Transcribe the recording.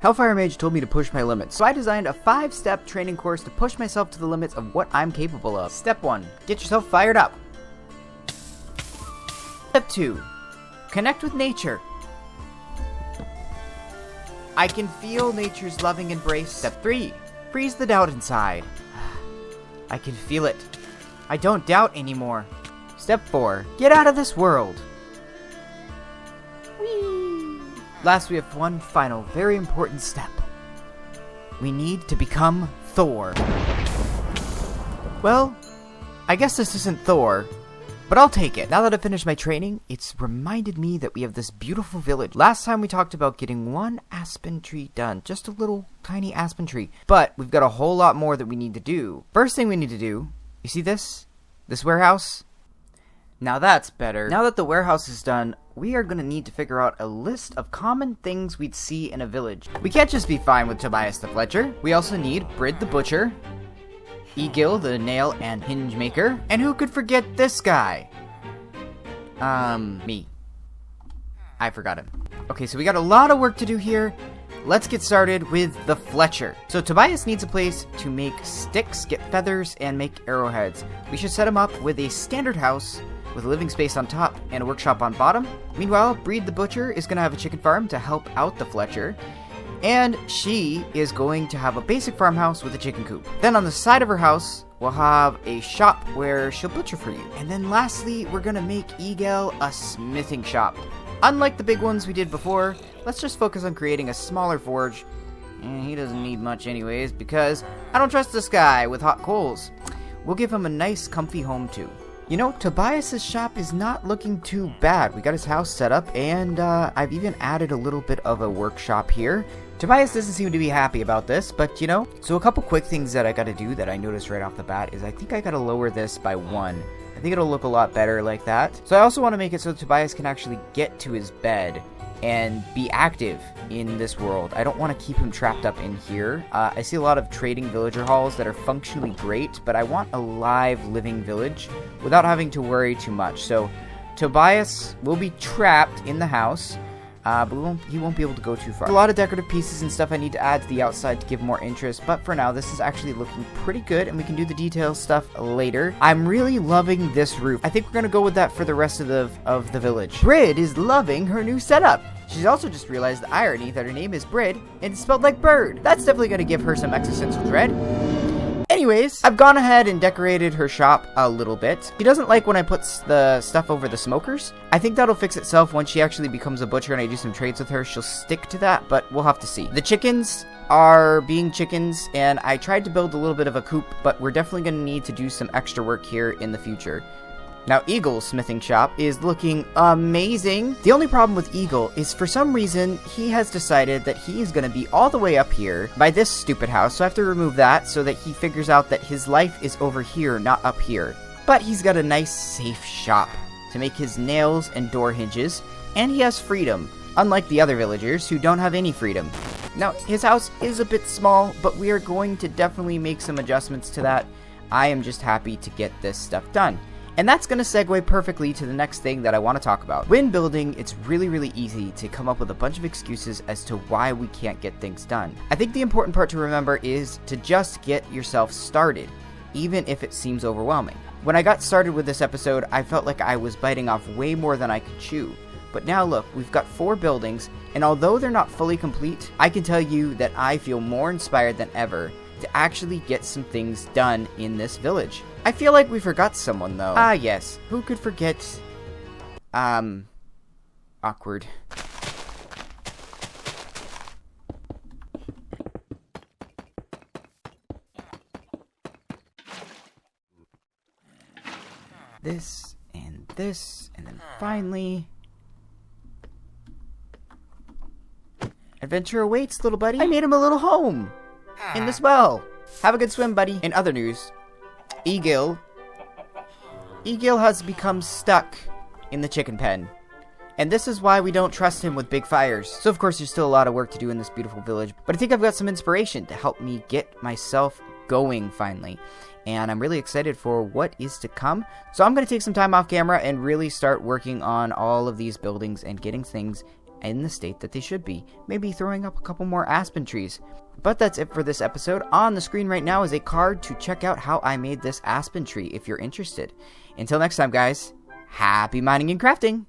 Hellfire Mage told me to push my limits, so I designed a 5-step training course to push myself to the limits of what I'm capable of. Step 1. Get yourself fired up. Step 2. Connect with nature. I can feel nature's loving embrace. Step 3. Freeze the doubt inside. I can feel it. I don't doubt anymore. Step 4. Get out of this world. Whee! Last, we have one final, very important step. We need to become Thor. Well, I guess this isn't Thor, but I'll take it. Now that I've finished my training, it's reminded me that we have this beautiful village. Last time we talked about getting one aspen tree done, just a little tiny aspen tree. But we've got a whole lot more that we need to do. First thing we need to do, you see this? This warehouse? Now that's better. Now that the warehouse is done, we are going to need to figure out a list of common things we'd see in a village. We can't just be fine with Tobias the Fletcher. We also need Brid the Butcher, Egil the Nail and Hinge Maker, and who could forget this guy? Me. I forgot him. Okay, so we got a lot of work to do here. Let's get started with the Fletcher. So Tobias needs a place to make sticks, get feathers, and make arrowheads. We should set him up with a standard house with a living space on top and a workshop on bottom. Meanwhile, Brid the Butcher is going to have a chicken farm to help out the Fletcher. And she is going to have a basic farmhouse with a chicken coop. Then on the side of her house, we'll have a shop where she'll butcher for you. And then lastly, we're going to make Egil a smithing shop. Unlike the big ones we did before, let's just focus on creating a smaller forge. And he doesn't need much anyways, because I don't trust this guy with hot coals. We'll give him a nice comfy home too. You know, Tobias's shop is not looking too bad. We got his house set up, and I've even added a little bit of a workshop here. Tobias doesn't seem to be happy about this, but you know. So a couple quick things that I gotta do that I noticed right off the bat is I think I gotta lower this by 1. I think it'll look a lot better like that. So I also want to make it so Tobias can actually get to his bed and be active in this world. I don't want to keep him trapped up in here. I see a lot of trading villager halls that are functionally great, but I want a live, living village without having to worry too much. So Tobias will be trapped in the house, but he won't be able to go too far. There's a lot of decorative pieces and stuff I need to add to the outside to give more interest, but for now, this is actually looking pretty good, and we can do the detail stuff later. I'm really loving this roof. I think we're going to go with that for the rest of the village. Brid is loving her new setup. She's also just realized the irony that her name is Brid, and it's spelled like bird. That's definitely going to give her some existential dread. Anyways, I've gone ahead and decorated her shop a little bit. She doesn't like when I put the stuff over the smokers. I think that'll fix itself once she actually becomes a butcher and I do some trades with her. She'll stick to that, but we'll have to see. The chickens are being chickens, and I tried to build a little bit of a coop, but we're definitely going to need to do some extra work here in the future. Now, Egil's smithing shop is looking amazing. The only problem with Egil is for some reason, he has decided that he is going to be all the way up here by this stupid house. So I have to remove that so that he figures out that his life is over here, not up here. But he's got a nice, safe shop to make his nails and door hinges, and he has freedom, unlike the other villagers who don't have any freedom. Now, his house is a bit small, but we are going to definitely make some adjustments to that. I am just happy to get this stuff done. And that's going to segue perfectly to the next thing that I want to talk about. When building, it's really easy to come up with a bunch of excuses as to why we can't get things done. I think the important part to remember is to just get yourself started, even if it seems overwhelming. When I got started with this episode, I felt like I was biting off way more than I could chew. But now look, we've got 4 buildings, and although they're not fully complete, I can tell you that I feel more inspired than ever to actually get some things done in this village. I feel like we forgot someone, though. Ah, yes. Who could forget... awkward. This, and then finally... Adventure awaits, little buddy. I made him a little home! In this well. Have a good swim, buddy. In other news... Egil has become stuck in the chicken pen. And this is why we don't trust him with big fires. So of course there's still a lot of work to do in this beautiful village. But I think I've got some inspiration to help me get myself going finally. And I'm really excited for what is to come. So I'm going to take some time off camera and really start working on all of these buildings and getting things in the state that they should be. Maybe throwing up a couple more aspen trees. But that's it for this episode. On the screen right now is a card to check out how I made this aspen tree if you're interested. Until next time, guys, happy mining and crafting!